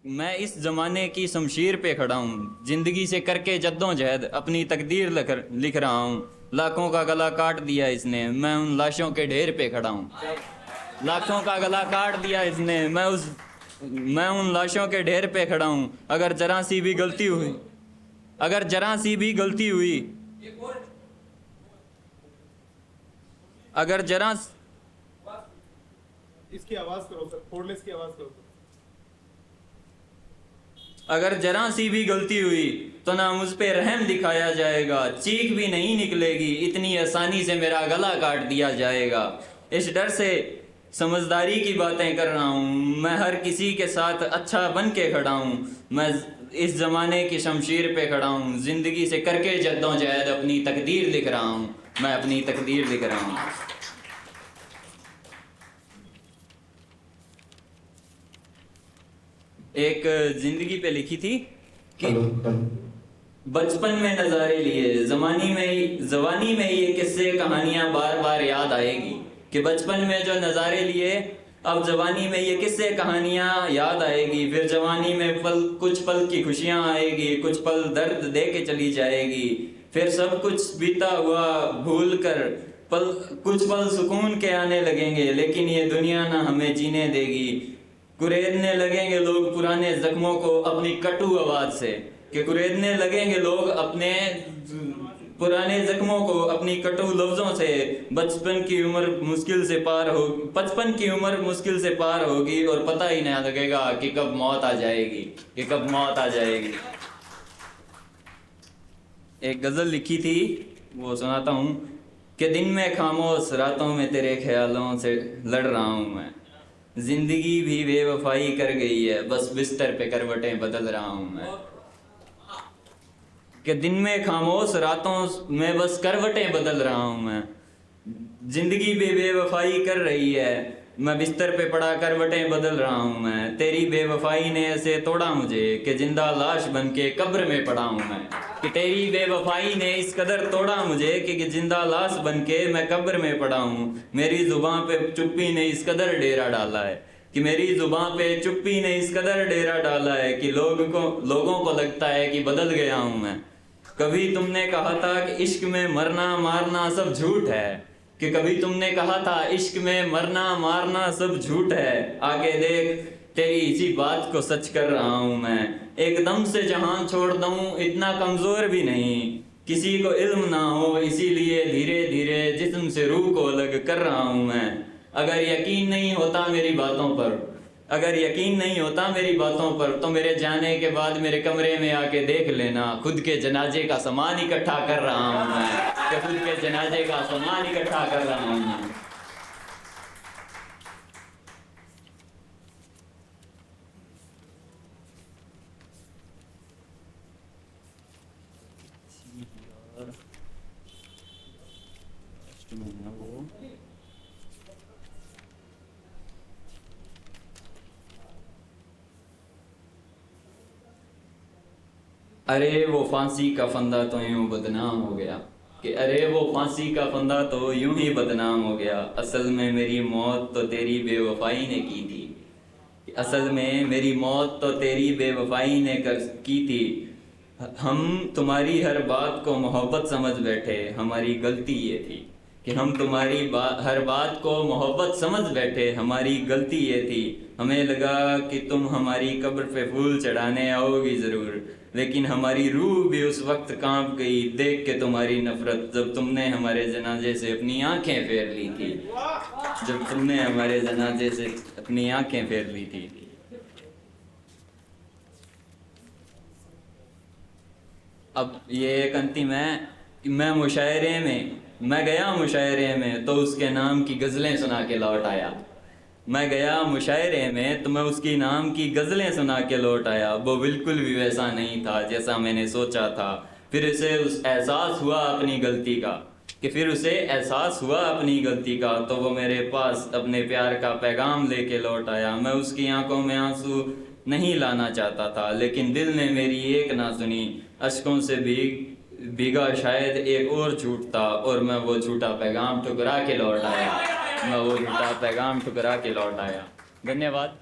मैं इस ज़माने की शमशीर पे खड़ा हूँ, ज़िंदगी से करके जद्दोजहद अपनी तकदीर लिख रहा हूँ। लाखों का गला काट दिया इसने, मैं उन लाशों के ढेर पे खड़ा हूँ। लाखों का गला काट दिया इसने, मैं उन लाशों के ढेर पे खड़ा हूँ। अगर जरा सी भी गलती हुई, अगर जरा सी भी गलती हुई, अगर जरा इसकी आवाज करो सर, कोडलेस की आवाज करो सर। अगर जरा सी भी गलती हुई तो ना मुझ पे रहम दिखाया जाएगा, चीख भी नहीं निकलेगी, इतनी आसानी से मेरा गला काट दिया जाएगा। इस डर से समझदारी की बातें कर रहा हूँ, मैं हर किसी के साथ अच्छा बन के खड़ा हूँ। मैं इस ज़माने की शमशीर पे खड़ा हूँ, ज़िंदगी से करके जद्दोजहद अपनी तकदीर लिख रहा हूँ। मैं अपनी तकदीर लिख रहा हूँ। एक जिंदगी पे लिखी थी कि बचपन में नज़ारे लिए जवानी में ये किस्से कहानियां बार बार याद आएगी। कि बचपन में जो नज़ारे लिए अब जवानी में ये किस्से कहानियां याद आएगी। फिर जवानी में कुछ पल की खुशियां आएगी, कुछ पल दर्द दे के चली जाएगी। फिर सब कुछ बीता हुआ भूल कर कुछ पल सुकून के आने लगेंगे, लेकिन ये दुनिया ना हमें जीने देगी। कुरेदने लगेंगे लोग पुराने जख्मों को अपनी कटु आवाज से, कि कुरेदने लगेंगे लोग अपने पुराने जख्मों को अपनी कटु लफ्जों से। बचपन की उम्र मुश्किल से पार हो 55 की उम्र मुश्किल से पार होगी और पता ही नहीं लगेगा कि कब मौत आ जाएगी, कि कब मौत आ जाएगी। एक गजल लिखी थी, वो सुनाता हूँ। कि दिन में खामोश रातों में तेरे ख्यालों से लड़ रहा हूँ मैं, जिंदगी भी बेवफाई कर गई है, बस बिस्तर पे करवटें बदल रहा हूँ मैं। कि दिन में खामोश रातों में बस करवटें बदल रहा हूँ मैं, जिंदगी भी बेवफाई कर रही है, मैं बिस्तर पे पड़ा करवटें बदल रहा हूँ मैं। तेरी बेवफाई ने ऐसे तोड़ा मुझे कि जिंदा लाश बन के कब्र में पड़ा हूँ मैं। कि तेरी बेवफाई ने इस कदर तोड़ा मुझे कि जिंदा लाश बन के मैं कब्र में पड़ा हूँ। मेरी जुबान पे चुप्पी ने इस कदर डेरा डाला है, कि मेरी जुबान पे चुप्पी ने इस कदर डेरा डाला है कि लोगों को लगता है कि बदल गया हूँ मैं। कभी तुमने कहा था कि इश्क में मरना मारना सब झूठ है, कि कभी तुमने कहा था इश्क में मरना मारना सब झूठ है। आके देख तेरी इसी बात को सच कर रहा हूँ मैं। एकदम से जहान छोड़ दूँ इतना कमज़ोर भी नहीं, किसी को इल्म ना हो इसीलिए धीरे धीरे जिस्म से रूह को अलग कर रहा हूँ मैं। अगर यकीन नहीं होता मेरी बातों पर, अगर यकीन नहीं होता मेरी बातों पर, तो मेरे जाने के बाद मेरे कमरे में आके देख लेना, खुद के जनाजे का सामान इकट्ठा कर रहा हूँ मैं। कि खुद के जनाजे का सामान इकट्ठा कर रहा हूँ मैं। अरे वो फांसी का फंदा तो यूं बदनाम हो गया, कि अरे वो फांसी का फंदा तो यूं ही बदनाम हो गया। असल में मेरी मौत तो तेरी बेवफाई ने की थी, असल में मेरी मौत तो तेरी बेवफाई ने की थी। हम तुम्हारी हर बात को मोहब्बत समझ बैठे, हमारी गलती ये थी। कि हम तुम्हारी हर बात को मोहब्बत समझ बैठे, हमारी गलती ये थी। हमें लगा कि तुम हमारी कब्र पे फूल चढ़ाने आओगी ज़रूर, लेकिन हमारी रूह भी उस वक्त कांप गई देख के तुम्हारी नफरत, जब तुमने हमारे जनाजे से अपनी आंखें फेर ली थी, जब तुमने हमारे जनाजे से अपनी आंखें फेर ली थी। अब ये एक अंतिम है कि मैं गया मुशायरे में तो उसके नाम की गज़लें सुना के लौट आया। मैं गया मुशायरे में तो मैं उसकी नाम की गज़लें सुना के लौट आया। वो बिल्कुल भी वैसा नहीं था जैसा मैंने सोचा था। फिर उसे एहसास हुआ अपनी गलती का, कि फिर उसे एहसास हुआ अपनी गलती का, तो वो मेरे पास अपने प्यार का पैगाम लेके लौट आया। मैं उसकी आंखों में आंसू नहीं लाना चाहता था, लेकिन दिल ने मेरी एक ना सुनी। अश्कों से भीगा शायद एक और झूठ था, और मैं वो झूठा पैगाम ठुकरा के लौट आया। मैं वो झूठा पैगाम ठुकरा के लौट आया। धन्यवाद।